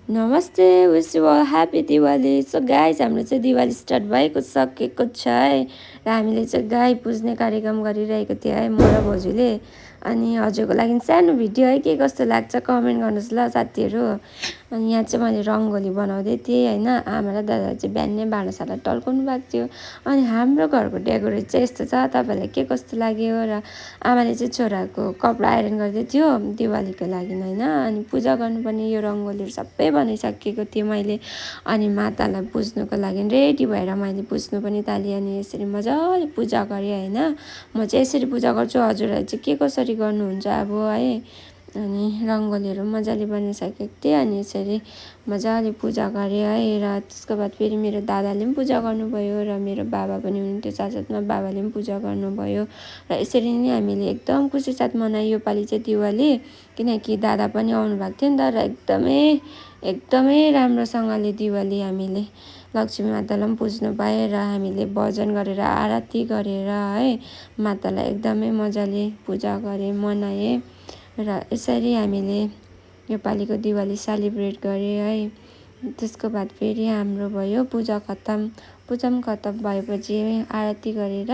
नमस्ते, wish you all happy Diwali. So guys हाम्रो चाहिँ दिवाली स्टार्ट भएको सकेको छ है। र हामीले चाहिँ गाई पुज्ने कार्यक्रम गरिरहेको थियो है म र बोजूले। अनि हजुरको लागि सानो भिडियो है, के कस्तो लाग्छ कमेन्ट गर्नुहोस् ल साथीहरू। अनि यहाँ चाहिँ मैले रङ्गोली बनाउँदै थिएँ होइन। आमा र दादा चाहिँ बिहानै भाँडासाँडा टल्काउनु भएको थियो। अनि हाम्रो घरको डेकोरेट चाहिँ यस्तो छ, तपाईँलाई के कस्तो लाग्यो। र आमाले चाहिँ छोराको कपडा आइरन गर्दै थियो दिवालीको लागि होइन। अनि पूजा गर्नुपर्ने यो रङ्गोलीहरू सबै बनाइसकेको थिएँ मैले। अनि मातालाई पुज्नुको लागि रेडी भएर मैले पुज्नु पनि थालेँ। अनि यसरी मजाले पूजा गरेँ होइन। म चाहिँ यसरी पूजा गर्छु, हजुरहरू चाहिँ के कसरी गर्नुहुन्छ अब है। अनि रङ्गोलीहरू मजाले बनाइसकेको थिएँ। अनि यसरी मजाले पूजा गरेँ है। र त्यसको बाद फेरि मेरो दादाले पनि पूजा गर्नुभयो र मेरो बाबा पनि हुनुहुन्थ्यो साथसाथमा, बाबाले पनि पूजा गर्नुभयो। र यसरी नै हामीले एकदम खुसी साथ मनायो योपालि चाहिँ दिवाली। किनकि दादा पनि आउनु भएको थियो नि त। र एकदमै राम्रोसँगले दिवाली हामीले लक्ष्मी मातालाई पनि पुज्नु पाएँ। र हामीले भजन गरेर आरती गरेर है मातालाई एकदमै मजाले पूजा गरेँ, मनाएँ। र यसरी हामीले योपालिको दिवाली सेलिब्रेट गरेँ है। त्यसको बाद फेरि हाम्रो भयो पूजा खत्तम। पूजा पनि खत्तम भएपछि आरती गरेर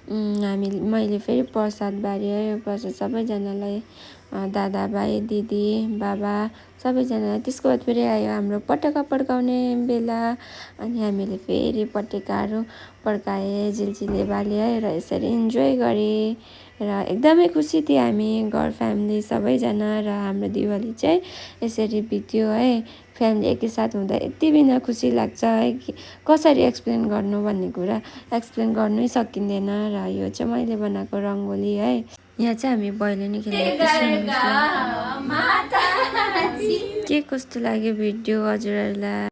मैले फेरि प्रसाद बाँडेँ है। प्रसाद सबैजनालाई, दादा भाइ दिदी बाबा सबैजनालाई। त्यसको बाद फेरि आयो हाम्रो पटेका पड्काउने बेला। अनि हामीले फेरि पटेकाहरू पड्काएँ, झिल्झिले बाले है। र यसरी इन्जोय गरेँ र एकदमै खुसी थियौँ हामी घर फ्यामिली सबैजना। र हाम्रो दिवाली चाहिँ यसरी बित्यो है। फ्यामिली एकैसाथ हुँदा यति बिना खुसी लाग्छ है कि कसरी एक्सप्लेन गर्नु भन्ने कुरा एक्सप्लेन गर्नै सकिँदैन। र यो चाहिँ मैले बनाएको रङ्गोली है। यहाँ चाहिँ हामी भैलेनी खेलेको सुन्नुहोस् ल। के कस्तो लाग्यो भिडियो हजुरहरूलाई।